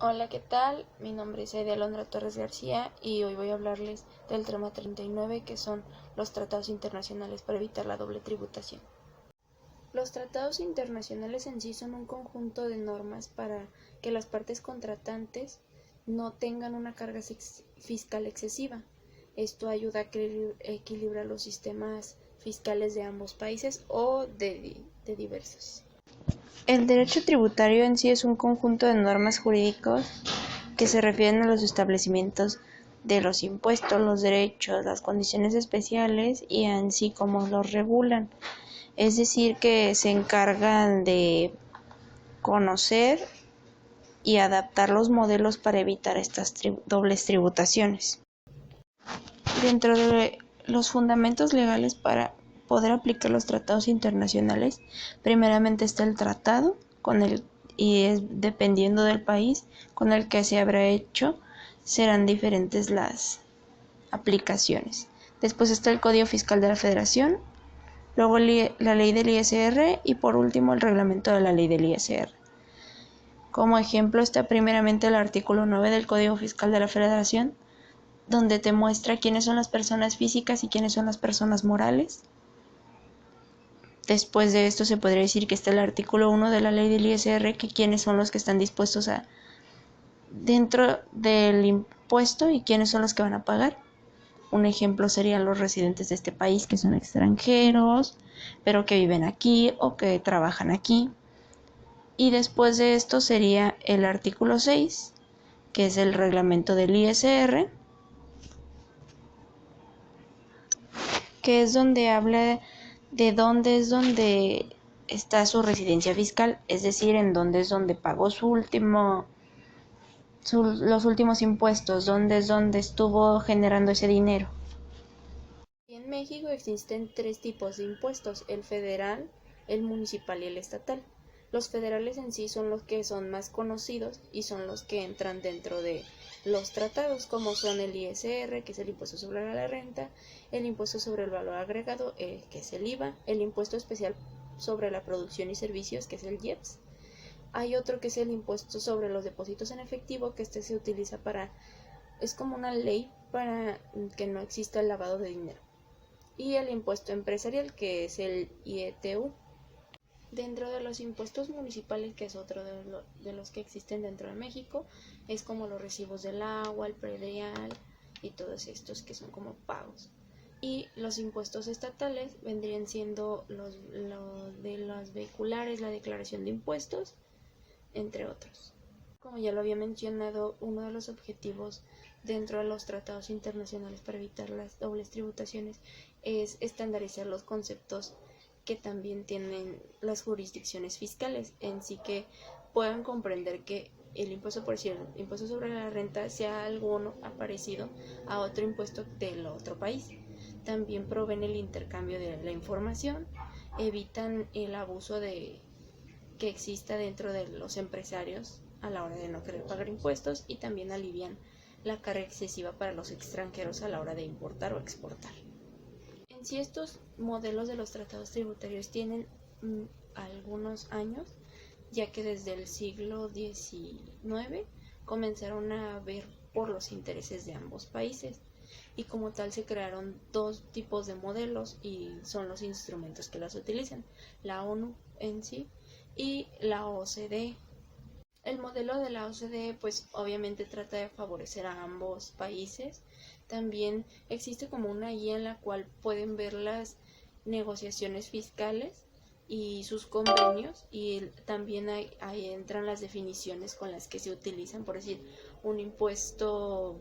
Hola, ¿qué tal? Mi nombre es Edia Alondra Torres García y hoy voy a hablarles del tema 39, que son los tratados internacionales para evitar la doble tributación. Los tratados internacionales en sí son un conjunto de normas para que las partes contratantes no tengan una carga fiscal excesiva. Esto ayuda a equilibrar los sistemas fiscales de ambos países o de diversos. El derecho tributario en sí es un conjunto de normas jurídicas que se refieren a los establecimientos de los impuestos, los derechos, las condiciones especiales y en sí cómo los regulan. Es decir, que se encargan de conocer y adaptar los modelos para evitar estas dobles tributaciones. Dentro de los fundamentos legales para poder aplicar los tratados internacionales, primeramente está el tratado y dependiendo del país con el que se habrá hecho, serán diferentes las aplicaciones. Después está el Código Fiscal de la Federación, luego la ley del ISR y por último el reglamento de la ley del ISR. Como ejemplo está primeramente el artículo 9 del Código Fiscal de la Federación, donde te muestra quiénes son las personas físicas y quiénes son las personas morales. Después de esto se podría decir que está el artículo 1 de la ley del ISR, que quiénes son los que están dispuestos a dentro del impuesto y quiénes son los que van a pagar. Un ejemplo serían los residentes de este país, que son extranjeros, pero que viven aquí o que trabajan aquí. Y después de esto sería el artículo 6, que es el reglamento del ISR, que es donde habla de dónde es donde está su residencia fiscal, es decir, en dónde es donde pagó los últimos impuestos, dónde es donde estuvo generando ese dinero. En México existen tres tipos de impuestos: el federal, el municipal y el estatal. Los federales en sí son los que son más conocidos y son los que entran dentro de los tratados, como son el ISR, que es el impuesto sobre la renta, el impuesto sobre el valor agregado, que es el IVA, el impuesto especial sobre la producción y servicios, que es el IEPS. Hay otro que es el impuesto sobre los depósitos en efectivo, que se utiliza es como una ley para que no exista el lavado de dinero. Y el impuesto empresarial, que es el IETU. Dentro de los impuestos municipales, que es otro de los que existen dentro de México, es como los recibos del agua, el predial y todos estos que son como pagos. Y los impuestos estatales vendrían siendo los de los vehiculares, la declaración de impuestos, entre otros. Como ya lo había mencionado, uno de los objetivos dentro de los tratados internacionales para evitar las dobles tributaciones es estandarizar los conceptos que también tienen las jurisdicciones fiscales, en sí que puedan comprender que el impuesto, por decir, el impuesto sobre la renta sea alguno parecido a otro impuesto del otro país. También proveen el intercambio de la información, evitan el abuso que exista dentro de los empresarios a la hora de no querer pagar impuestos, y también alivian la carga excesiva para los extranjeros a la hora de importar o exportar. En sí, estos modelos de los tratados tributarios tienen algunos años, ya que desde el siglo XIX comenzaron a ver por los intereses de ambos países, y como tal se crearon dos tipos de modelos y son los instrumentos que las utilizan: la ONU en sí y la OCDE. El modelo de la OCDE pues obviamente trata de favorecer a ambos países. También existe como una guía en la cual pueden ver las negociaciones fiscales y sus convenios, y también ahí entran las definiciones con las que se utilizan. Por decir, un impuesto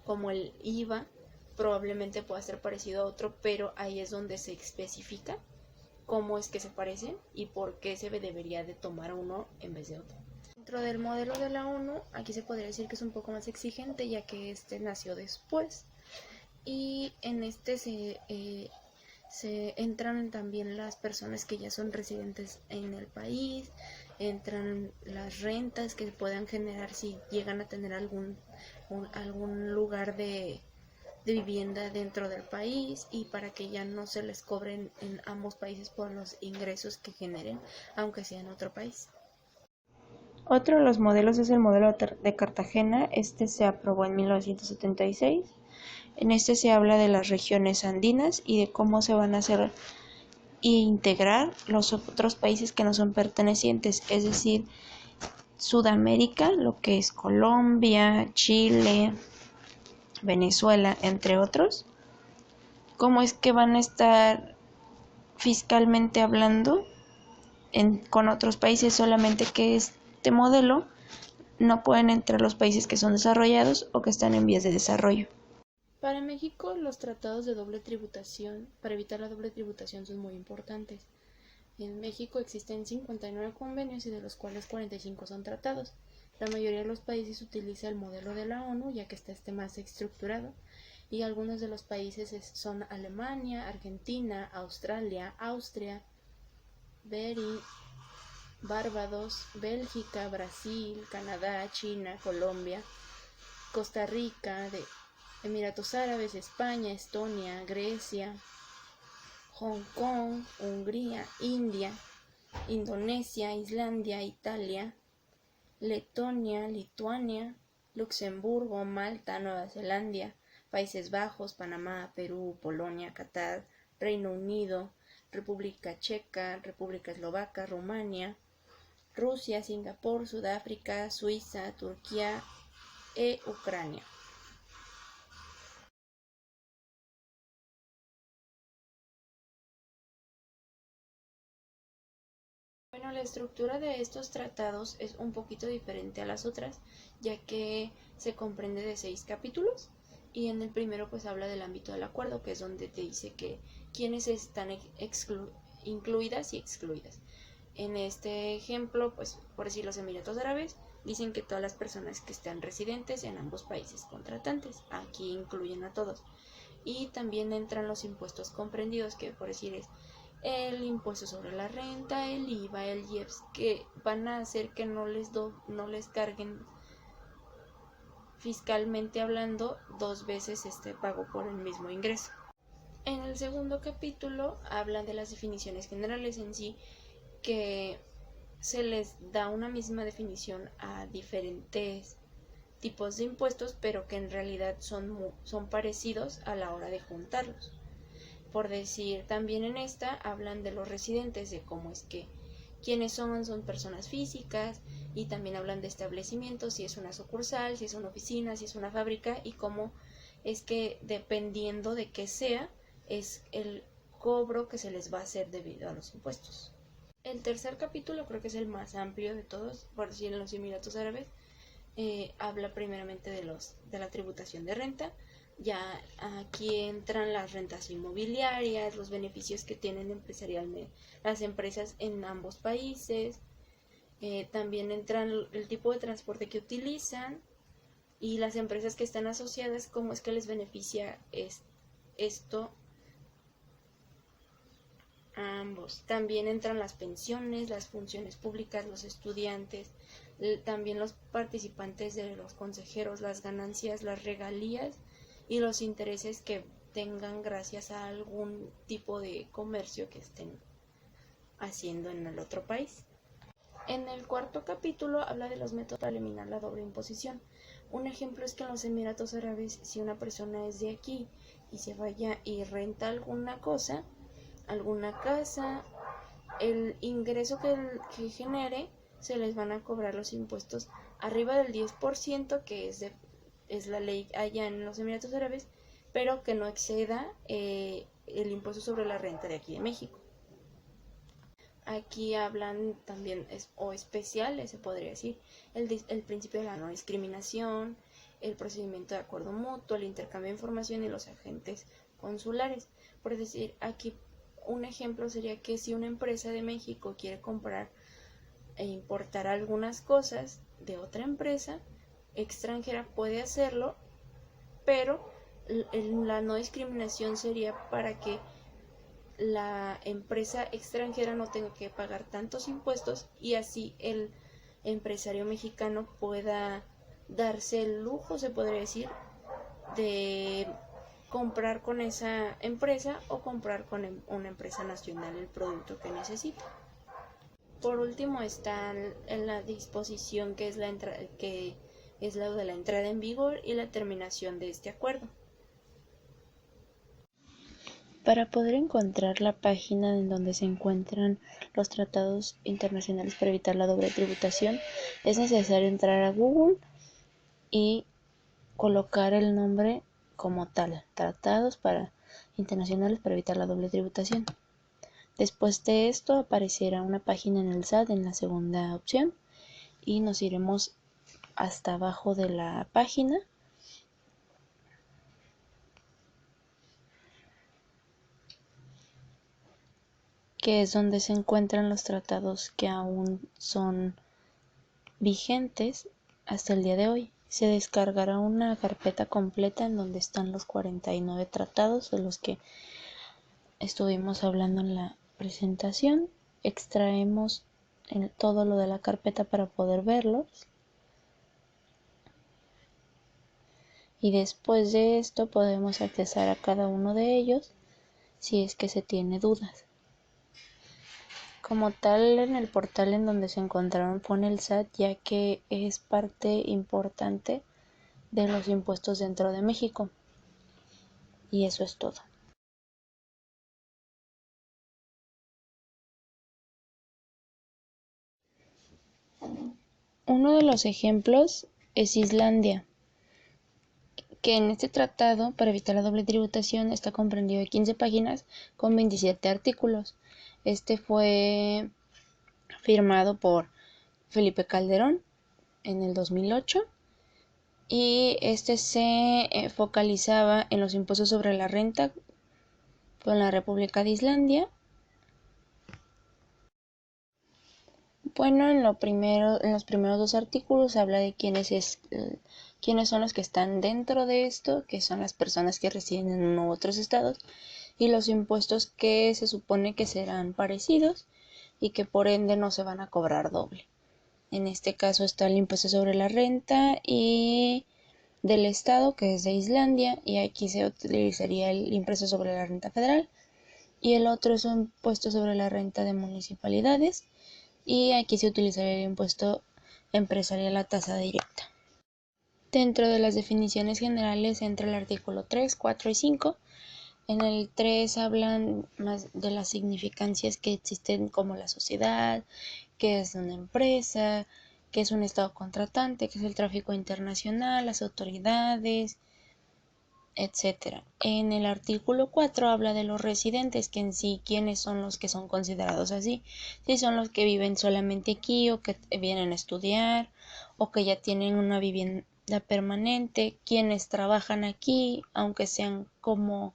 como el IVA probablemente pueda ser parecido a otro, pero ahí es donde se especifica cómo es que se parecen y por qué se debería de tomar uno en vez de otro. Dentro del modelo de la ONU, aquí se podría decir que es un poco más exigente, ya que este nació después, y en este se entran también las personas que ya son residentes en el país, entran las rentas que puedan generar si llegan a tener algún lugar de vivienda dentro del país, y para que ya no se les cobren en ambos países por los ingresos que generen, aunque sea en otro país. Otro de los modelos es el modelo de Cartagena. Este se aprobó en 1976. En este se habla de las regiones andinas y de cómo se van a hacer e integrar los otros países que no son pertenecientes, es decir, Sudamérica, lo que es Colombia, Chile, Venezuela, entre otros. ¿Cómo es que van a estar fiscalmente hablando con otros países? Solamente que este modelo no pueden entrar los países que son desarrollados o que están en vías de desarrollo. Para México, los tratados de doble tributación, para evitar la doble tributación, son muy importantes. En México existen 59 convenios y de los cuales 45 son tratados. La mayoría de los países utiliza el modelo de la ONU, ya que está más estructurado, y algunos de los países son Alemania, Argentina, Australia, Austria, Beri, Barbados, Bélgica, Brasil, Canadá, China, Colombia, Costa Rica, Emiratos Árabes, España, Estonia, Grecia, Hong Kong, Hungría, India, Indonesia, Islandia, Italia, Letonia, Lituania, Luxemburgo, Malta, Nueva Zelanda, Países Bajos, Panamá, Perú, Polonia, Qatar, Reino Unido, República Checa, República Eslovaca, Rumania, Rusia, Singapur, Sudáfrica, Suiza, Turquía e Ucrania. Bueno, la estructura de estos tratados es un poquito diferente a las otras, ya que se comprende de 6 capítulos y en el primero pues habla del ámbito del acuerdo, que es donde te dice que quiénes están incluidas y excluidas. En este ejemplo, pues por decir los Emiratos Árabes, dicen que todas las personas que están residentes en ambos países contratantes, aquí incluyen a todos. Y también entran los impuestos comprendidos, que por decir es el impuesto sobre la renta, el IVA, el IEPS, que van a hacer que no les carguen fiscalmente hablando 2 veces este pago por el mismo ingreso. En el segundo capítulo hablan de las definiciones generales en sí, que se les da una misma definición a diferentes tipos de impuestos, pero que en realidad son parecidos a la hora de juntarlos. Por decir, también en esta hablan de los residentes, de cómo es que quiénes son personas físicas, y también hablan de establecimientos, si es una sucursal, si es una oficina, si es una fábrica, y cómo es que dependiendo de qué sea, es el cobro que se les va a hacer debido a los impuestos. El tercer capítulo creo que es el más amplio de todos, por decir en los Emiratos Árabes, habla primeramente de la tributación de renta. Ya aquí entran las rentas inmobiliarias, los beneficios que tienen empresarialmente las empresas en ambos países. También entran el tipo de transporte que utilizan y las empresas que están asociadas, cómo es que les beneficia esto a ambos. También entran las pensiones, las funciones públicas, los estudiantes, también los participantes de los consejeros, las ganancias, las regalías y los intereses que tengan gracias a algún tipo de comercio que estén haciendo en el otro país. En el cuarto capítulo habla de los métodos para eliminar la doble imposición. Un ejemplo es que en los Emiratos Árabes, si una persona es de aquí y se vaya y renta alguna cosa, alguna casa, el ingreso que genere, se les van a cobrar los impuestos arriba del 10%, que es la ley allá en los Emiratos Árabes, pero que no exceda el impuesto sobre la renta de aquí de México. Aquí hablan también, o especiales se podría decir, el principio de la no discriminación, el procedimiento de acuerdo mutuo, el intercambio de información y los agentes consulares. Por decir, aquí un ejemplo sería que si una empresa de México quiere comprar e importar algunas cosas de otra empresa extranjera, puede hacerlo, pero la no discriminación sería para que la empresa extranjera no tenga que pagar tantos impuestos y así el empresario mexicano pueda darse el lujo, se podría decir, de comprar con esa empresa o comprar con una empresa nacional el producto que necesita. Por último está en la disposición que es la de la entrada en vigor y la terminación de este acuerdo. Para poder encontrar la página en donde se encuentran los tratados internacionales para evitar la doble tributación, es necesario entrar a Google y colocar el nombre como tal, Tratados Internacionales para evitar la doble tributación. Después de esto aparecerá una página en el SAT en la segunda opción y nos iremos hasta abajo de la página. Que es donde se encuentran los tratados que aún son vigentes hasta el día de hoy. Se descargará una carpeta completa en donde están los 49 tratados de los que estuvimos hablando en la presentación. Extraemos todo lo de la carpeta para poder verlos. Y después de esto podemos accesar a cada uno de ellos si es que se tiene dudas. Como tal, en el portal en donde se encontraron pone el SAT, ya que es parte importante de los impuestos dentro de México. Y eso es todo. Uno de los ejemplos es Islandia, que en este tratado para evitar la doble tributación está comprendido de 15 páginas con 27 artículos. Este fue firmado por Felipe Calderón en el 2008 y este se focalizaba en los impuestos sobre la renta con la República de Islandia. Bueno, en los primeros dos artículos habla de quiénes son los que están dentro de esto, que son las personas que residen en uno u otros estados, y los impuestos que se supone que serán parecidos y que por ende no se van a cobrar doble. En este caso está el impuesto sobre la renta y del estado, que es de Islandia, y aquí se utilizaría el impuesto sobre la renta federal, y el otro es un impuesto sobre la renta de municipalidades, y aquí se utilizaría el impuesto empresarial a tasa directa. Dentro de las definiciones generales entra el artículo 3, 4 y 5. En el 3 hablan más de las significancias que existen como la sociedad, qué es una empresa, qué es un estado contratante, qué es el tráfico internacional, las autoridades, etcétera. En el artículo 4 habla de los residentes, que en sí, quiénes son los que son considerados así. Si son los que viven solamente aquí o que vienen a estudiar o que ya tienen una vivienda permanente, quienes trabajan aquí, aunque sean como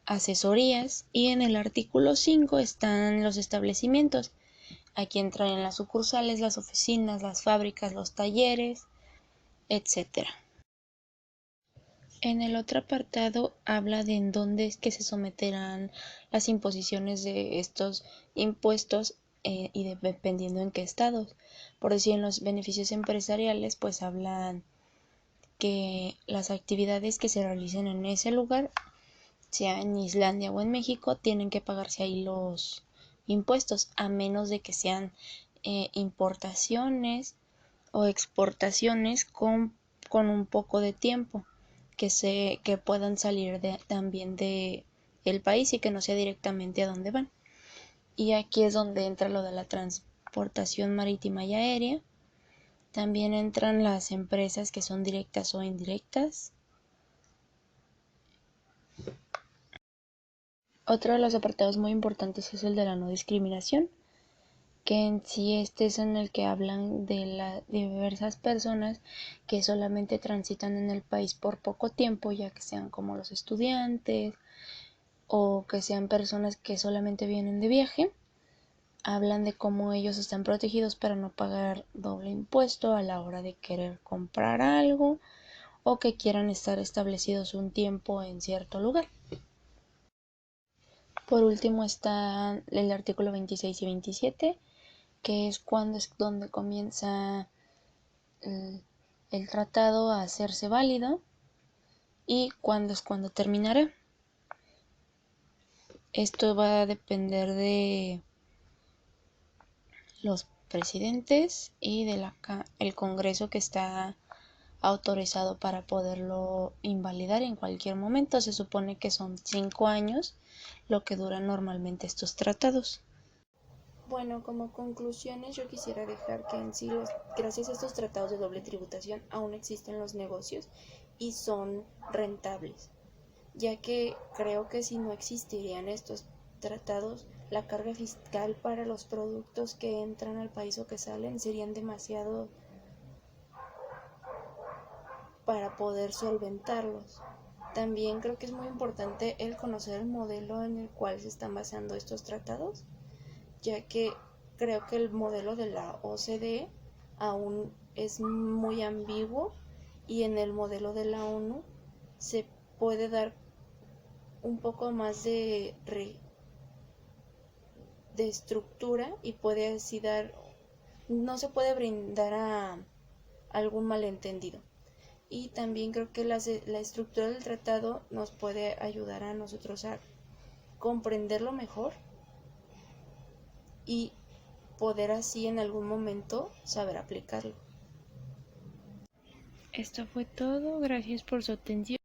asesorías. Y en el artículo 5 están los establecimientos. Aquí entran las sucursales, las oficinas, las fábricas, los talleres, etcétera. En el otro apartado habla de en dónde es que se someterán las imposiciones de estos impuestos y dependiendo en qué estados. Por decir, en los beneficios empresariales, pues hablan que las actividades que se realicen en ese lugar, sea en Islandia o en México, tienen que pagarse ahí los impuestos, a menos de que sean importaciones o exportaciones con un poco de tiempo que puedan salir también de el país y que no sea directamente a donde van. Y aquí es donde entra lo de la transportación marítima y aérea. También entran las empresas que son directas o indirectas. Otro de los apartados muy importantes es el de la no discriminación, que en sí este es en el que hablan de las diversas personas que solamente transitan en el país por poco tiempo, ya que sean como los estudiantes o que sean personas que solamente vienen de viaje. Hablan de cómo ellos están protegidos para no pagar doble impuesto a la hora de querer comprar algo o que quieran estar establecidos un tiempo en cierto lugar. Por último está el artículo 26 y 27, que es donde comienza el tratado a hacerse válido y cuándo es cuando terminará. Esto va a depender de los presidentes y el Congreso que está autorizado para poderlo invalidar en cualquier momento. Se supone que son 5 años lo que duran normalmente estos tratados. Bueno, como conclusiones yo quisiera dejar que en sí, gracias a estos tratados de doble tributación, aún existen los negocios y son rentables, ya que creo que si no existirían estos tratados, la carga fiscal para los productos que entran al país o que salen serían demasiado para poder solventarlos. También creo que es muy importante el conocer el modelo en el cual se están basando estos tratados, ya que creo que el modelo de la OCDE aún es muy ambiguo y en el modelo de la ONU se puede dar un poco más de estructura y puede así dar, no se puede brindar a algún malentendido. Y también creo que la estructura del tratado nos puede ayudar a nosotros a comprenderlo mejor y poder así en algún momento saber aplicarlo. Esto fue todo, gracias por su atención.